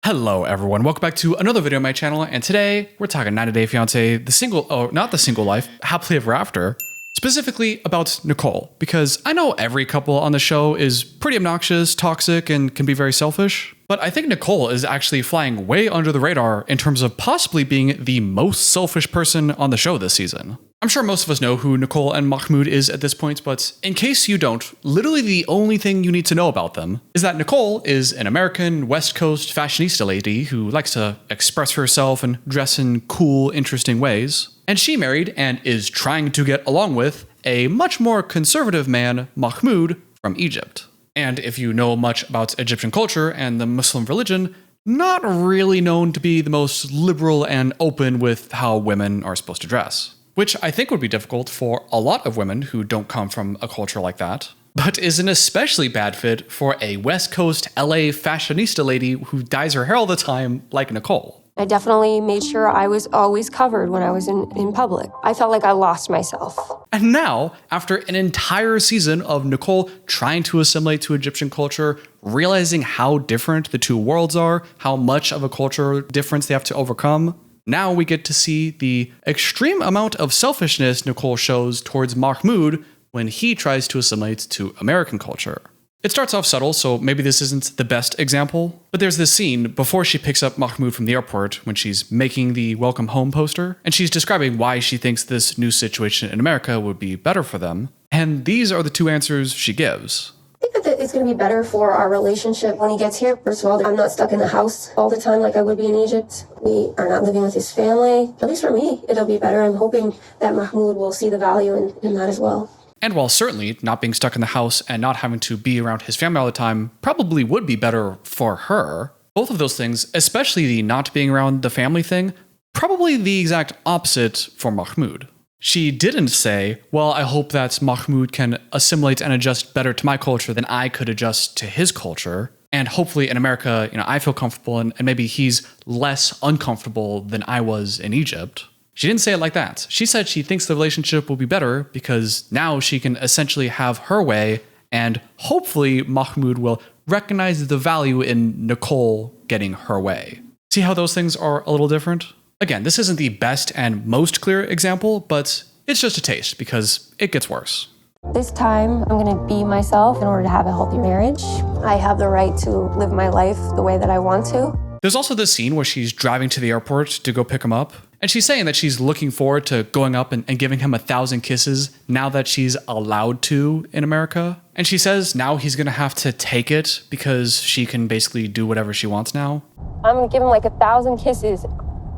Hello everyone, welcome back to another video on my channel, and today we're talking 90 Day Fiance, not the single life, happily ever after, specifically about Nicole, because I know every couple on the show is pretty obnoxious, toxic, and can be very selfish, but I think Nicole is actually flying way under the radar in terms of possibly being the most selfish person on the show this season. I'm sure most of us know who Nicole and Mahmoud is at this point, but in case you don't, literally the only thing you need to know about them is that Nicole is an American West Coast fashionista lady who likes to express herself and dress in cool, interesting ways. And she married and is trying to get along with a much more conservative man, Mahmoud, from Egypt. And if you know much about Egyptian culture and the Muslim religion, not really known to be the most liberal and open with how women are supposed to dress. Which I think would be difficult for a lot of women who don't come from a culture like that, but is an especially bad fit for a West Coast LA fashionista lady who dyes her hair all the time like Nicole. I definitely made sure I was always covered when I was in public. I felt like I lost myself. And now, after an entire season of Nicole trying to assimilate to Egyptian culture, realizing how different the two worlds are, how much of a culture difference they have to overcome, now we get to see the extreme amount of selfishness Nicole shows towards Mahmoud when he tries to assimilate to American culture. It starts off subtle, so maybe this isn't the best example, but there's this scene before she picks up Mahmoud from the airport when she's making the welcome home poster, and she's describing why she thinks this new situation in America would be better for them. And these are the two answers she gives. I think that it's going to be better for our relationship when he gets here. First of all, I'm not stuck in the house all the time like I would be in Egypt. We are not living with his family. At least for me, it'll be better. I'm hoping that Mahmoud will see the value in that as well. And while certainly not being stuck in the house and not having to be around his family all the time probably would be better for her, both of those things, especially the not being around the family thing, probably the exact opposite for Mahmoud. She didn't say, well, I hope that Mahmoud can assimilate and adjust better to my culture than I could adjust to his culture. And hopefully in America, I feel comfortable and maybe he's less uncomfortable than I was in Egypt. She didn't say it like that. She said she thinks the relationship will be better because now she can essentially have her way and hopefully Mahmoud will recognize the value in Nicole getting her way. See how those things are a little different? Again, this isn't the best and most clear example, but it's just a taste because it gets worse. This time, I'm going to be myself in order to have a healthy marriage. I have the right to live my life the way that I want to. There's also this scene where she's driving to the airport to go pick him up, and she's saying that she's looking forward to going up and giving him 1,000 kisses now that she's allowed to in America. And she says now he's going to have to take it because she can basically do whatever she wants now. I'm going to give him like 1,000 kisses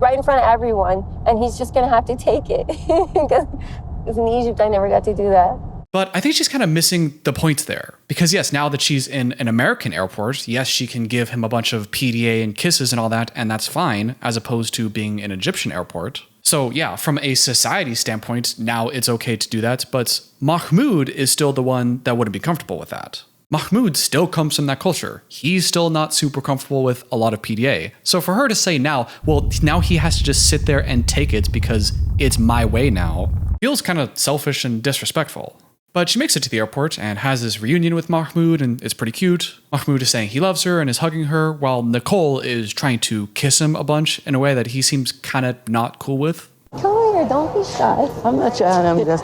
right in front of everyone, and he's just going to have to take it. Because in Egypt, I never got to do that. But I think she's kind of missing the point there. Because yes, now that she's in an American airport, yes, she can give him a bunch of PDA and kisses and all that, and that's fine, as opposed to being an Egyptian airport. So yeah, from a society standpoint, now it's okay to do that, but Mahmoud is still the one that wouldn't be comfortable with that. Mahmoud still comes from that culture. He's still not super comfortable with a lot of PDA. So for her to say now, well, now he has to just sit there and take it because it's my way now, feels kind of selfish and disrespectful. But she makes it to the airport and has this reunion with Mahmoud, and it's pretty cute. Mahmoud is saying he loves her and is hugging her, while Nicole is trying to kiss him a bunch in a way that he seems kind of not cool with. Come here, don't be shy. I'm not shy, I'm just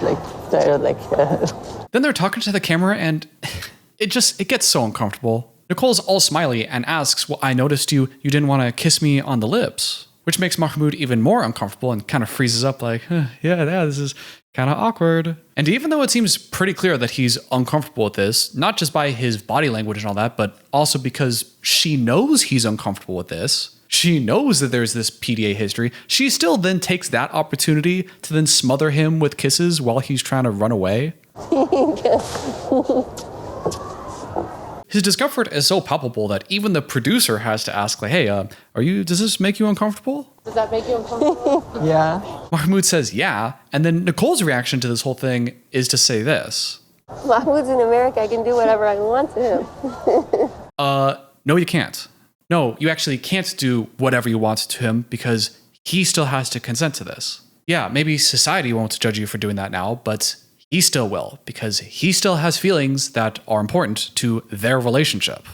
tired, Then they're talking to the camera and it gets so uncomfortable. Nicole's all smiley and asks, well, I noticed you didn't want to kiss me on the lips, which makes Mahmoud even more uncomfortable and kind of freezes up like, yeah, this is kind of awkward. And even though it seems pretty clear that he's uncomfortable with this, not just by his body language and all that, but also because she knows he's uncomfortable with this, she knows that there's this PDA history, she still then takes that opportunity to then smother him with kisses while he's trying to run away. His discomfort is so palpable that even the producer has to ask, like, hey, does this make you uncomfortable? Does that make you uncomfortable? Yeah. Mahmoud says, yeah. And then Nicole's reaction to this whole thing is to say this. Mahmoud's in America. I can do whatever I want to him. No, you can't. No, you actually can't do whatever you want to him because he still has to consent to this. Yeah, maybe society won't judge you for doing that now, but he still will, because he still has feelings that are important to their relationship.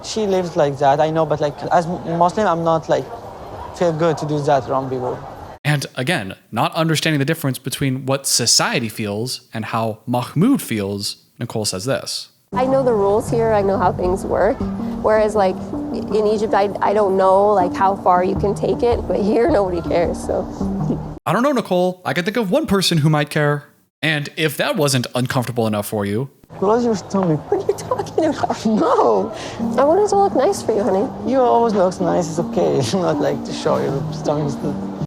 She lives like that, I know, but like as Muslim, I'm not like feel good to do that around people. And again, not understanding the difference between what society feels and how Mahmoud feels, Nicole says this. I know the rules here, I know how things work. Whereas like in Egypt, I don't know like how far you can take it, but here nobody cares, so. I don't know, Nicole. I can think of one person who might care. And if that wasn't uncomfortable enough for you, Close your stomach. What are you talking about? No. I wanted to look nice for you, honey. You always look nice, it's okay. It's not like to show your stomach.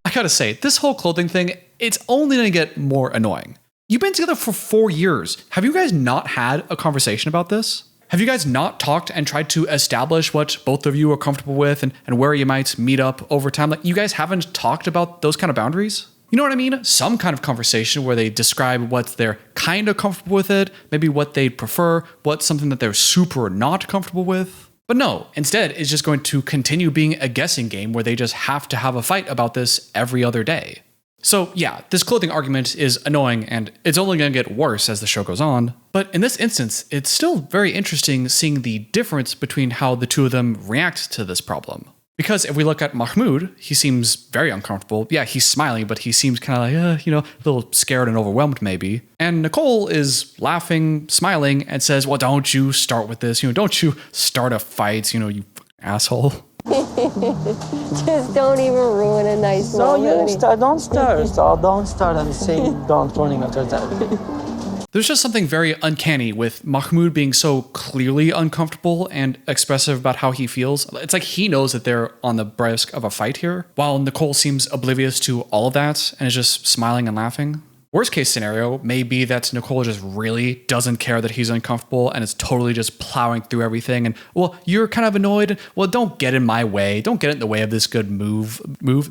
I gotta say, this whole clothing thing, it's only gonna get more annoying. You've been together for 4 years. Have you guys not had a conversation about this? Have you guys not talked and tried to establish what both of you are comfortable with and where you might meet up over time? Like, you guys haven't talked about those kind of boundaries? You know what I mean? Some kind of conversation where they describe what they're kind of comfortable with it, maybe what they'd prefer, what's something that they're super not comfortable with. But no, instead, it's just going to continue being a guessing game where they just have to have a fight about this every other day. So yeah, this clothing argument is annoying and it's only going to get worse as the show goes on. But in this instance, it's still very interesting seeing the difference between how the two of them react to this problem. Because if we look at Mahmoud, he seems very uncomfortable. Yeah, he's smiling, but he seems kind of like, a little scared and overwhelmed maybe. And Nicole is laughing, smiling, and says, well, don't you start with this. Don't you start a fight, you asshole. Just don't even ruin a nice moment. Don't start and say don't running after that. There's just something very uncanny with Mahmoud being so clearly uncomfortable and expressive about how he feels. It's like he knows that they're on the brisk of a fight here, while Nicole seems oblivious to all of that and is just smiling and laughing. Worst case scenario may be that Nicole just really doesn't care that he's uncomfortable and is totally just plowing through everything. And, well, you're kind of annoyed. Well, don't get in my way. Don't get in the way of this good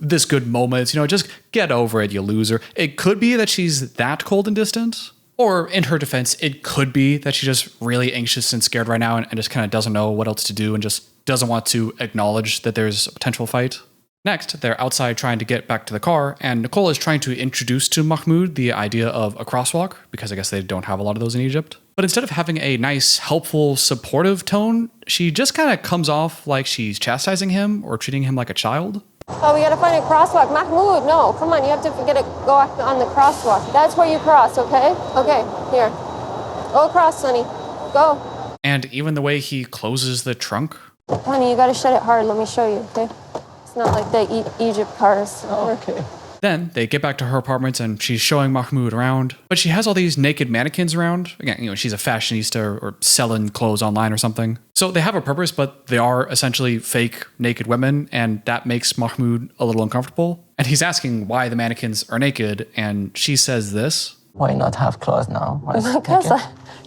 this good moment. Just get over it, you loser. It could be that she's that cold and distant. Or in her defense, it could be that she's just really anxious and scared right now and just kind of doesn't know what else to do and just doesn't want to acknowledge that there's a potential fight. Next, they're outside trying to get back to the car, and Nicole is trying to introduce to Mahmoud the idea of a crosswalk, because I guess they don't have a lot of those in Egypt. But instead of having a nice, helpful, supportive tone, she just kind of comes off like she's chastising him or treating him like a child. Oh, we gotta find a crosswalk. Mahmoud, no, come on, you have to go on the crosswalk. That's where you cross, okay? Okay, here. Go across, Sonny. Go. And even the way he closes the trunk. Honey, you gotta shut it hard. Let me show you, okay? It's not like the Egypt cars. Oh, okay. Then they get back to her apartment and she's showing Mahmoud around, but she has all these naked mannequins around. Again, she's a fashionista or selling clothes online or something. So they have a purpose, but they are essentially fake naked women, and that makes Mahmoud a little uncomfortable. And he's asking why the mannequins are naked, and she says this. Why not have clothes now? Because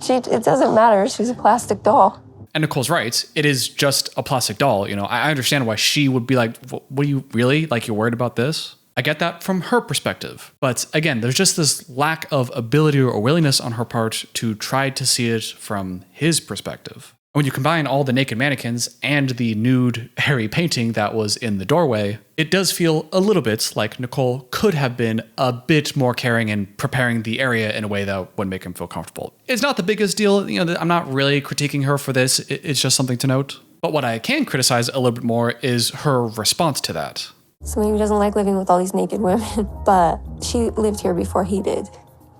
it doesn't matter. She's a plastic doll. And Nicole's right. It is just a plastic doll. I understand why she would be like, what are you really? Like, you're worried about this? I get that from her perspective. But again, there's just this lack of ability or willingness on her part to try to see it from his perspective. When you combine all the naked mannequins and the nude, hairy painting that was in the doorway, it does feel a little bit like Nicole could have been a bit more caring and preparing the area in a way that would make him feel comfortable. It's not the biggest deal. I'm not really critiquing her for this. It's just something to note. But what I can criticize a little bit more is her response to that. So maybe he doesn't like living with all these naked women, but she lived here before he did.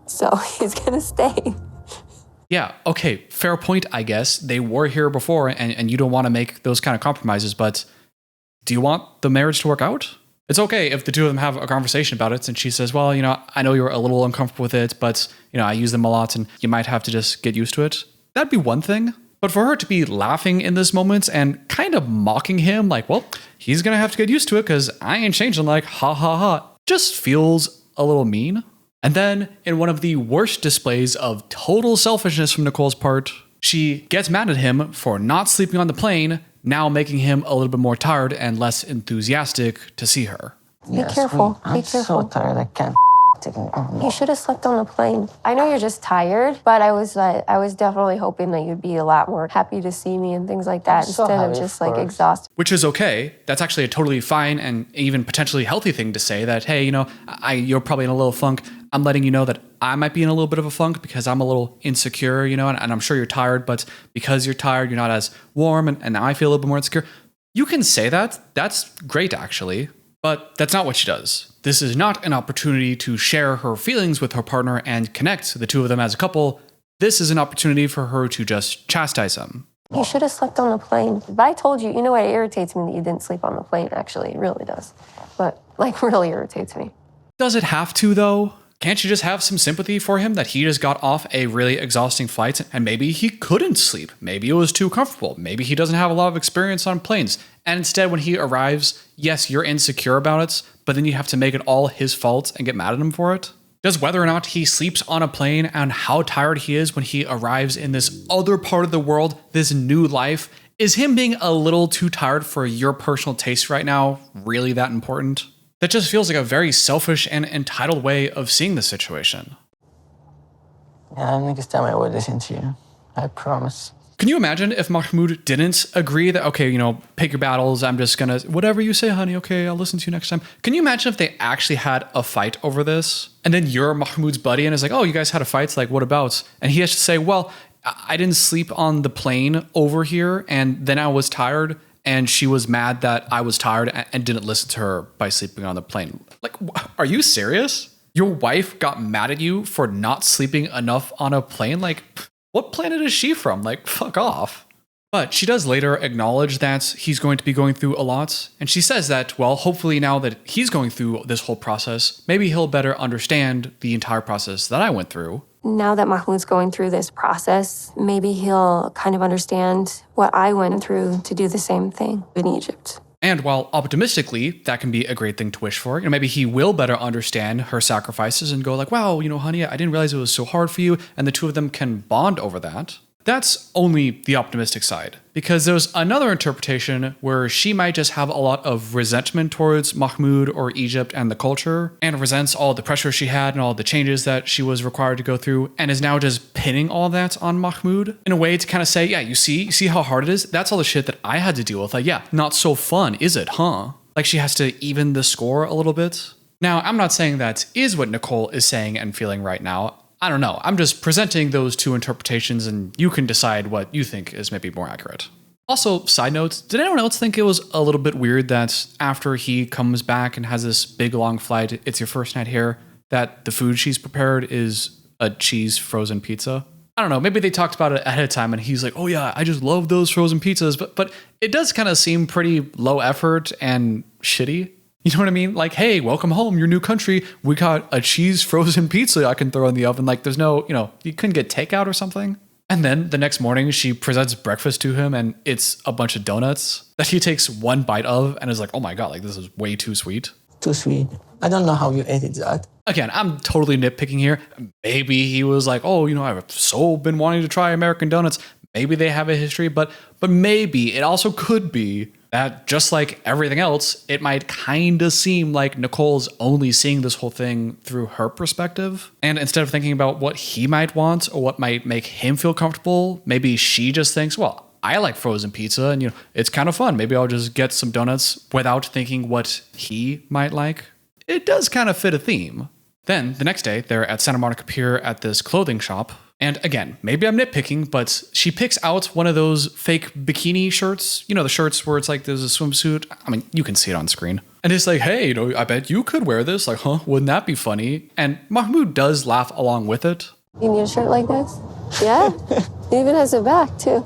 So he's gonna stay. Yeah, okay, fair point, I guess. They were here before and you don't want to make those kind of compromises, but do you want the marriage to work out? It's okay if the two of them have a conversation about it and she says, well, I know you're a little uncomfortable with it, but, I use them a lot and you might have to just get used to it. That'd be one thing. But for her to be laughing in this moment and kind of mocking him like, well, he's going to have to get used to it because I ain't changing, like, ha ha ha, just feels a little mean. And then in one of the worst displays of total selfishness from Nicole's part, she gets mad at him for not sleeping on the plane, now making him a little bit more tired and less enthusiastic to see her. Be careful. I'm Be careful. so tired, I can't You should have slept on the plane. I know you're just tired, but I was definitely hoping that you'd be a lot more happy to see me and things like that instead of just like exhausted. Which is okay. That's actually a totally fine and even potentially healthy thing to say that, hey, you're probably in a little funk. I'm letting you know that I might be in a little bit of a funk because I'm a little insecure, you know, and I'm sure you're tired, but because you're tired, you're not as warm, and now I feel a little bit more insecure. You can say that. That's great, actually. But that's not what she does. This is not an opportunity to share her feelings with her partner and connect the two of them as a couple. This is an opportunity for her to just chastise him. You should have slept on the plane. But I told you, you know what, it irritates me that you didn't sleep on the plane, actually. It really does. But, like, really irritates me. Does it have to, though? Can't you just have some sympathy for him that he just got off a really exhausting flight and maybe he couldn't sleep? Maybe it was too comfortable. Maybe he doesn't have a lot of experience on planes. And instead, when he arrives, yes, you're insecure about it, but then you have to make it all his fault and get mad at him for it? Does whether or not he sleeps on a plane and how tired he is when he arrives in this other part of the world, this new life, is him being a little too tired for your personal taste right now really that important? That just feels like a very selfish and entitled way of seeing the situation. Yeah, next time I will listen to you. I promise. Can you imagine if Mahmoud didn't agree that, okay, you know, pick your battles, I'm just gonna, whatever you say, honey, okay, I'll listen to you next time. Can you imagine if they actually had a fight over this? And then you're Mahmoud's buddy and it's like, oh, you guys had a fight, like, what about? And he has to say, well, I didn't sleep on the plane over here, and then I was tired, and she was mad that I was tired and didn't listen to her by sleeping on the plane. Like, are you serious? Your wife got mad at you for not sleeping enough on a plane? Like, what planet is she from? Like, fuck off. But she does later acknowledge that he's going to be going through a lot. And she says that, well, hopefully now that he's going through this whole process, maybe he'll better understand the entire process that I went through. Now that Mahmoud's going through this process, maybe he'll kind of understand what I went through to do the same thing in Egypt. And while optimistically, that can be a great thing to wish for, you know, maybe he will better understand her sacrifices and go like, wow, you know, honey, I didn't realize it was so hard for you. And the two of them can bond over that. That's only the optimistic side, because there's another interpretation where she might just have a lot of resentment towards Mahmoud or Egypt and the culture, and resents all the pressure she had and all the changes that she was required to go through, and is now just pinning all that on Mahmoud in a way to kind of say, yeah, you see how hard it is? That's all the shit that I had to deal with. Like, yeah, not so fun, is it, huh? Like she has to even the score a little bit. Now, I'm not saying that is what Nicole is saying and feeling right now. I don't know. I'm just presenting those two interpretations and you can decide what you think is maybe more accurate. Also, side note, did anyone else think it was a little bit weird that after he comes back and has this big long flight, it's your first night here, that the food she's prepared is a cheese frozen pizza? I don't know, maybe they talked about it ahead of time and he's like, oh yeah, I just love those frozen pizzas, but it does kind of seem pretty low effort and shitty. You know what I mean? Like, hey, welcome home, your new country. We got a cheese frozen pizza I can throw in the oven. Like, there's no, you know, you couldn't get takeout or something. And then the next morning, she presents breakfast to him and it's a bunch of donuts that he takes one bite of and is like, oh my God, like this is way too sweet. Too sweet. I don't know how you ate it, that. Again, I'm totally nitpicking here. Maybe he was like, oh, you know, I've so been wanting to try American donuts. Maybe they have a history, but maybe it also could be that just like everything else, it might kind of seem like Nicole's only seeing this whole thing through her perspective. And instead of thinking about what he might want or what might make him feel comfortable, maybe she just thinks, well, I like frozen pizza and, you know, it's kind of fun. Maybe I'll just get some donuts without thinking what he might like. It does kind of fit a theme. Then the next day, they're at Santa Monica Pier at this clothing shop. And again, maybe I'm nitpicking, but she picks out one of those fake bikini shirts. You know, the shirts where it's like there's a swimsuit. I mean, you can see it on screen. And it's like, hey, you know, I bet you could wear this. Like, huh, wouldn't that be funny? And Mahmoud does laugh along with it. You need a shirt like this? Yeah. It even has a back, too.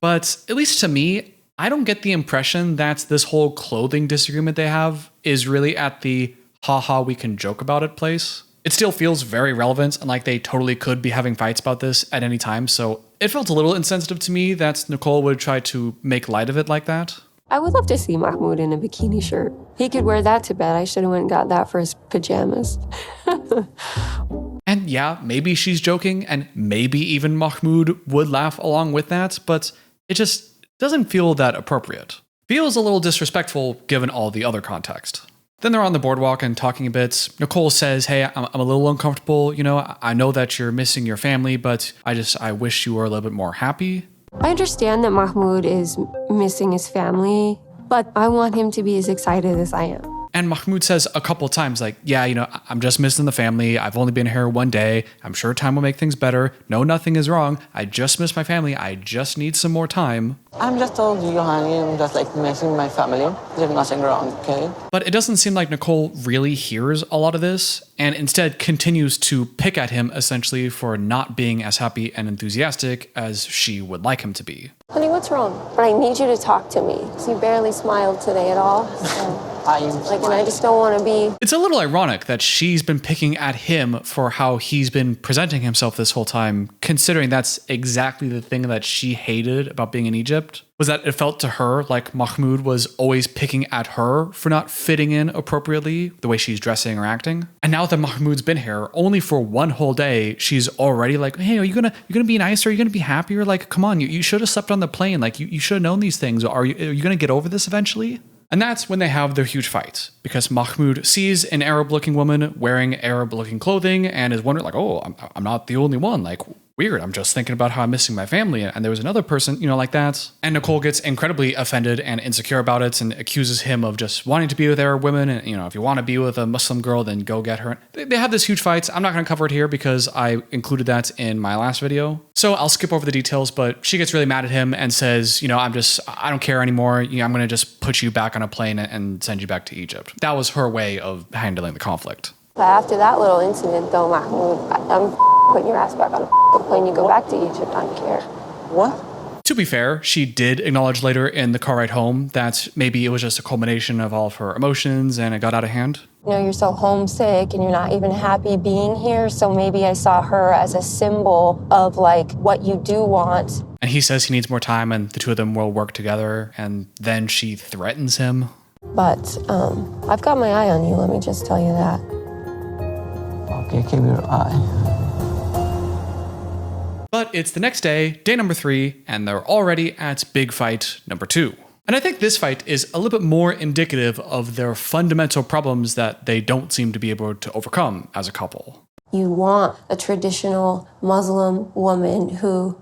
But at least to me, I don't get the impression that this whole clothing disagreement they have is really at the haha, we can joke about it place. It still feels very relevant and like they totally could be having fights about this at any time. So it felt a little insensitive to me that Nicole would try to make light of it like that. I would love to see Mahmoud in a bikini shirt. He could wear that to bed. I should have went and got that for his pajamas. And yeah, maybe she's joking and maybe even Mahmoud would laugh along with that, but it just doesn't feel that appropriate. Feels a little disrespectful given all the other context. Then they're on the boardwalk and talking a bit. Nicole says, hey, I'm a little uncomfortable. You know, I know that you're missing your family, but I wish you were a little bit more happy. I understand that Mahmoud is missing his family, but I want him to be as excited as I am. And Mahmoud says a couple of times, like, yeah, I'm just missing the family. I've only been here one day. I'm sure time will make things better. No, nothing is wrong. I just miss my family. I just need some more time. I'm just told you, honey, I'm just like missing my family. There's nothing wrong, okay? But it doesn't seem like Nicole really hears a lot of this and instead continues to pick at him essentially for not being as happy and enthusiastic as she would like him to be. Honey, what's wrong? But I need you to talk to me. You barely smiled today at all. So. And I just don't want to be. It's a little ironic that she's been picking at him for how he's been presenting himself this whole time, considering that's exactly the thing that she hated about being in Egypt, was that it felt to her like Mahmoud was always picking at her for not fitting in appropriately, the way she's dressing or acting. And now that Mahmoud's been here only for one whole day, she's already like, hey, are you gonna be nicer? Are you gonna be happier? Like, come on, you should have slept on the plane. Like, you should have known these things. Are you gonna get over this eventually? And that's when they have their huge fight, because Mahmoud sees an Arab-looking woman wearing Arab-looking clothing and is wondering, like, oh, I'm not the only one. Like, weird. I'm just thinking about how I'm missing my family. And there was another person, like that. And Nicole gets incredibly offended and insecure about it and accuses him of just wanting to be with Arab women. And, if you want to be with a Muslim girl, then go get her. They have this huge fight. I'm not going to cover it here because I included that in my last video. So I'll skip over the details, but she gets really mad at him and says, I don't care anymore. I'm going to just put you back on a plane and send you back to Egypt. That was her way of handling the conflict. After that little incident, though, Mahmoud, I'm putting your ass back on a plane. You go back to Egypt. I don't care. What? To be fair, she did acknowledge later in the car ride home that maybe it was just a culmination of all of her emotions and it got out of hand. You're so homesick and you're not even happy being here. So maybe I saw her as a symbol of like what you do want. And he says he needs more time and the two of them will work together. And then she threatens him. But I've got my eye on you. Let me just tell you that. Okay, keep your eye. But it's the next day, day number 3, and they're already at big fight number 2. And I think this fight is a little bit more indicative of their fundamental problems that they don't seem to be able to overcome as a couple. You want a traditional Muslim woman who,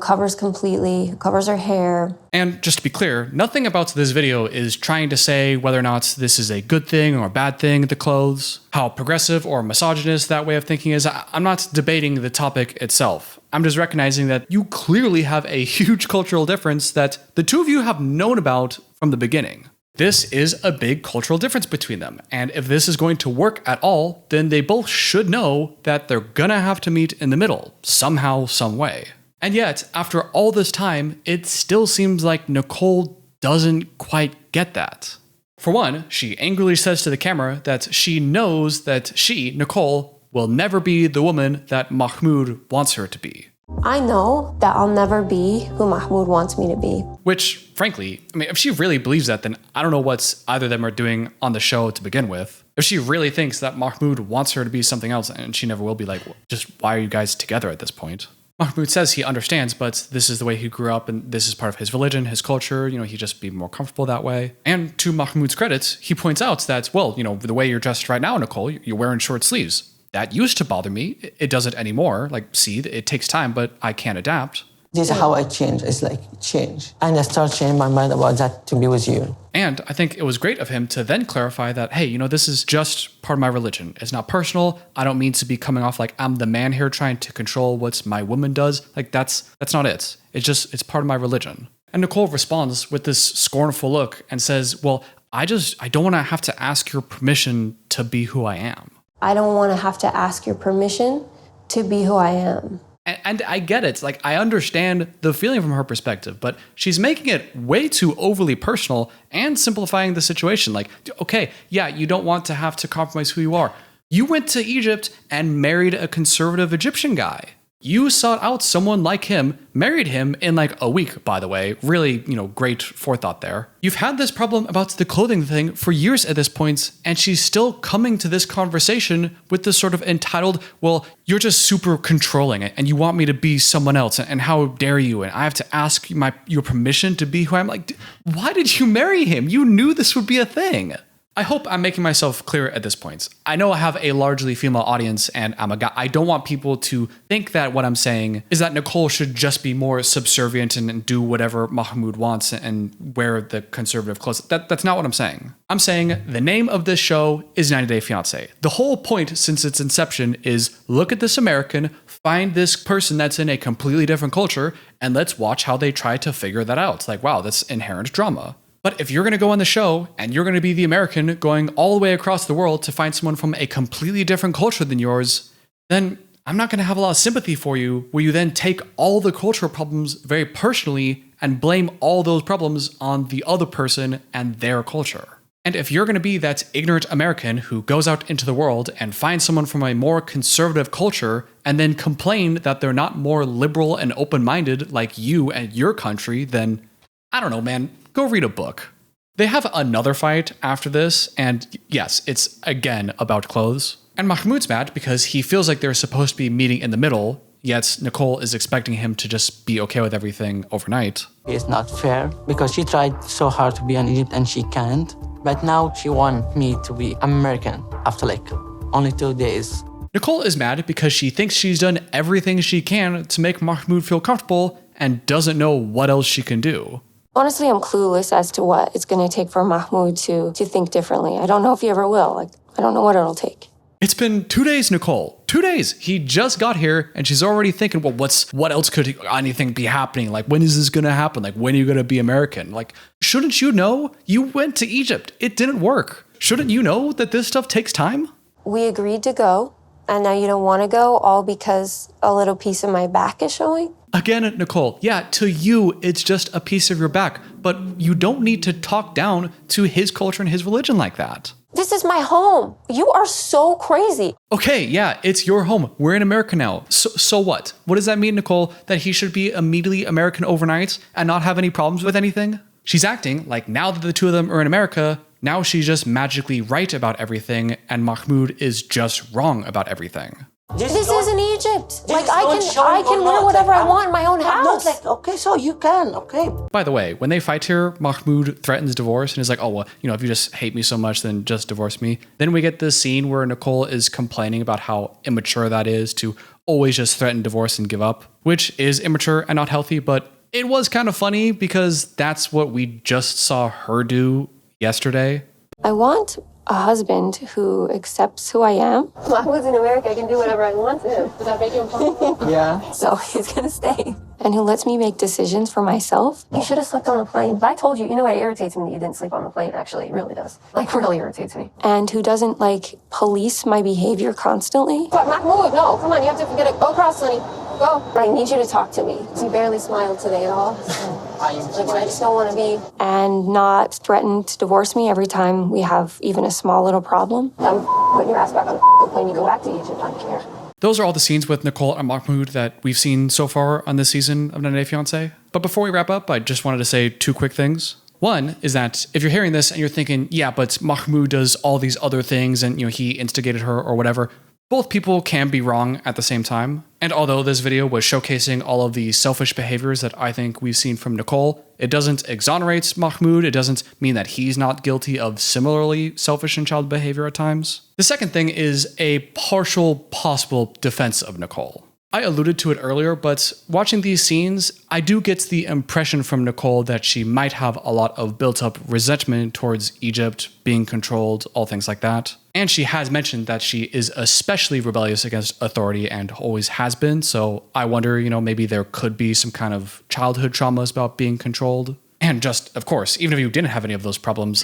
covers completely, covers her hair. And just to be clear, nothing about this video is trying to say whether or not this is a good thing or a bad thing, the clothes, how progressive or misogynist that way of thinking is. I'm not debating the topic itself. I'm just recognizing that you clearly have a huge cultural difference that the two of you have known about from the beginning. This is a big cultural difference between them. And if this is going to work at all, then they both should know that they're gonna have to meet in the middle, somehow, some way. And yet, after all this time, it still seems like Nicole doesn't quite get that. For one, she angrily says to the camera that she knows that she, Nicole, will never be the woman that Mahmoud wants her to be. I know that I'll never be who Mahmoud wants me to be. Which, frankly, if she really believes that, then I don't know what either of them are doing on the show to begin with. If she really thinks that Mahmoud wants her to be something else, and she never will be, like, just why are you guys together at this point? Mahmoud says he understands, but this is the way he grew up and this is part of his religion, his culture, he'd just be more comfortable that way. And to Mahmoud's credit, he points out that, well, the way you're dressed right now, Nicole, you're wearing short sleeves. That used to bother me. It doesn't anymore. Like, see, it takes time, but I can adapt. This is how I change. It's like change. And I start changing my mind about that to be with you. And I think it was great of him to then clarify that, hey, this is just part of my religion. It's not personal. I don't mean to be coming off like I'm the man here trying to control what my woman does. Like, that's not it. It's part of my religion. And Nicole responds with this scornful look and says, well, I don't want to have to ask your permission to be who I am. I don't want to have to ask your permission to be who I am. And I get it. Like, I understand the feeling from her perspective, but she's making it way too overly personal and simplifying the situation. Like, okay, yeah, you don't want to have to compromise who you are. You went to Egypt and married a conservative Egyptian guy. You sought out someone like him, married him in like a week, by the way. Really, great forethought there. You've had this problem about the clothing thing for years at this point, and she's still coming to this conversation with this sort of entitled, well, you're just super controlling and you want me to be someone else, and how dare you, and I have to ask your permission to be who I'm. Like, why did you marry him? You knew this would be a thing. I hope I'm making myself clear at this point. I know I have a largely female audience and I'm a guy. I don't want people to think that what I'm saying is that Nicole should just be more subservient and do whatever Mahmoud wants and wear the conservative clothes. That's not what I'm saying. I'm saying the name of this show is 90 Day Fiance. The whole point since its inception is look at this American, find this person that's in a completely different culture, and let's watch how they try to figure that out. Like, wow, that's inherent drama. But if you're going to go on the show and you're going to be the American going all the way across the world to find someone from a completely different culture than yours, then I'm not going to have a lot of sympathy for you where you then take all the cultural problems very personally and blame all those problems on the other person and their culture. And if you're going to be that ignorant American who goes out into the world and finds someone from a more conservative culture and then complain that they're not more liberal and open-minded like you and your country, then I don't know, man. Go read a book. They have another fight after this, and yes, it's again about clothes. And Mahmoud's mad because he feels like they're supposed to be meeting in the middle, yet Nicole is expecting him to just be okay with everything overnight. It's not fair because she tried so hard to be in Egypt and she can't. But now she wants me to be American after like only 2 days. Nicole is mad because she thinks she's done everything she can to make Mahmoud feel comfortable and doesn't know what else she can do. Honestly, I'm clueless as to what it's going to take for Mahmoud to think differently. I don't know if he ever will. Like, I don't know what it'll take. It's been 2 days, Nicole. 2 days. He just got here and she's already thinking, well, what else could anything be happening? Like, when is this going to happen? Like, when are you going to be American? Like, shouldn't you know? You went to Egypt. It didn't work. Shouldn't you know that this stuff takes time? We agreed to go, and now you don't want to go, all because a little piece of my back is showing? Again, Nicole, yeah, to you, it's just a piece of your back, but you don't need to talk down to his culture and his religion like that. This is my home. You are so crazy. Okay, yeah, it's your home. We're in America now. So what? What does that mean, Nicole? That he should be immediately American overnight and not have any problems with anything? She's acting like now that the two of them are in America, now she's just magically right about everything and Mahmoud is just wrong about everything. This isn't Egypt. Like, I can wear whatever I want in my own house. Like, okay, so you can, okay. By the way, when they fight here, Mahmoud threatens divorce and is like, oh, well, if you just hate me so much, then just divorce me. Then we get this scene where Nicole is complaining about how immature that is to always just threaten divorce and give up, which is immature and not healthy, but it was kind of funny because that's what we just saw her do yesterday. I want a husband who accepts who I am. Mahmoud's in America. I can do whatever I want to. Does that make you uncomfortable? Yeah. So he's going to stay. And who lets me make decisions for myself. You should have slept on a plane. I told you, what, it irritates me that you didn't sleep on the plane, actually. It really does. Like, really irritates me. And who doesn't, police my behavior constantly. But Mahmoud, no. Come on, you have to forget it. Go across, honey. Go. I need you to talk to me. You barely smiled today at all. I just don't want to be. And not threaten to divorce me every time we have even a small little problem. I'm putting your ass back on the plane. You go back to Egypt. I don't care. Those are all the scenes with Nicole and Mahmoud that we've seen so far on this season of 90 Day Fiance. But before we wrap up, I just wanted to say 2 quick things. One is that if you're hearing this and you're thinking, yeah, but Mahmoud does all these other things and he instigated her or whatever, both people can be wrong at the same time. And although this video was showcasing all of the selfish behaviors that I think we've seen from Nicole, it doesn't exonerate Mahmoud. It doesn't mean that he's not guilty of similarly selfish and child behavior at times. The second thing is a partial possible defense of Nicole. I alluded to it earlier, but watching these scenes, I do get the impression from Nicole that she might have a lot of built-up resentment towards Egypt, being controlled, all things like that. And she has mentioned that she is especially rebellious against authority and always has been, so I wonder, maybe there could be some kind of childhood traumas about being controlled. And just, of course, even if you didn't have any of those problems,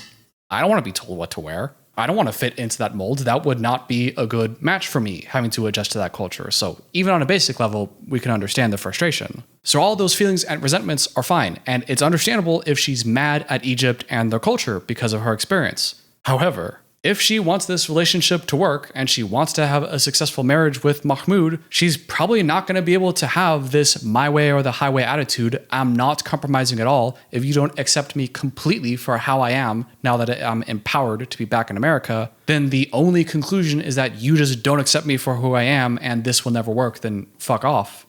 I don't want to be told what to wear. I don't want to fit into that mold. That would not be a good match for me, having to adjust to that culture. So even on a basic level, we can understand the frustration. So all those feelings and resentments are fine, and it's understandable if she's mad at Egypt and their culture because of her experience. However, if she wants this relationship to work and she wants to have a successful marriage with Mahmoud, she's probably not going to be able to have this my way or the highway attitude. I'm not compromising at all if you don't accept me completely for how I am now that I'm empowered to be back in America. Then the only conclusion is that you just don't accept me for who I am and this will never work, then fuck off.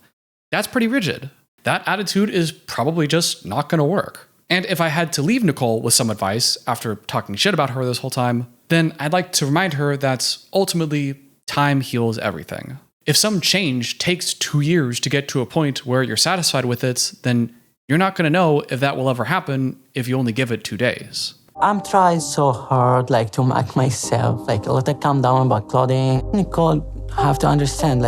That's pretty rigid. That attitude is probably just not going to work. And if I had to leave Nicole with some advice after talking shit about her this whole time, then I'd like to remind her that ultimately time heals everything. If some change takes 2 years to get to a point where you're satisfied with it, then you're not going to know if that will ever happen if you only give it 2 days. I'm trying so hard to make myself a little calm down about clothing. Nicole have to understand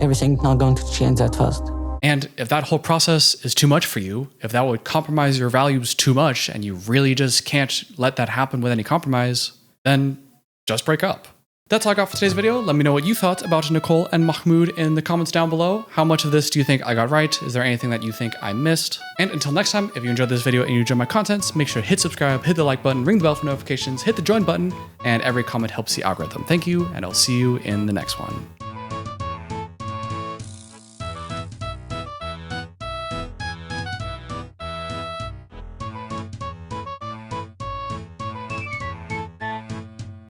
everything's not going to change at first. And if that whole process is too much for you, if that would compromise your values too much and you really just can't let that happen with any compromise, then just break up. That's all I got for today's video. Let me know what you thought about Nicole and Mahmoud in the comments down below. How much of this do you think I got right? Is there anything that you think I missed? And until next time, if you enjoyed this video and you enjoy my content, make sure to hit subscribe, hit the like button, ring the bell for notifications, hit the join button, and every comment helps the algorithm. Thank you, and I'll see you in the next one.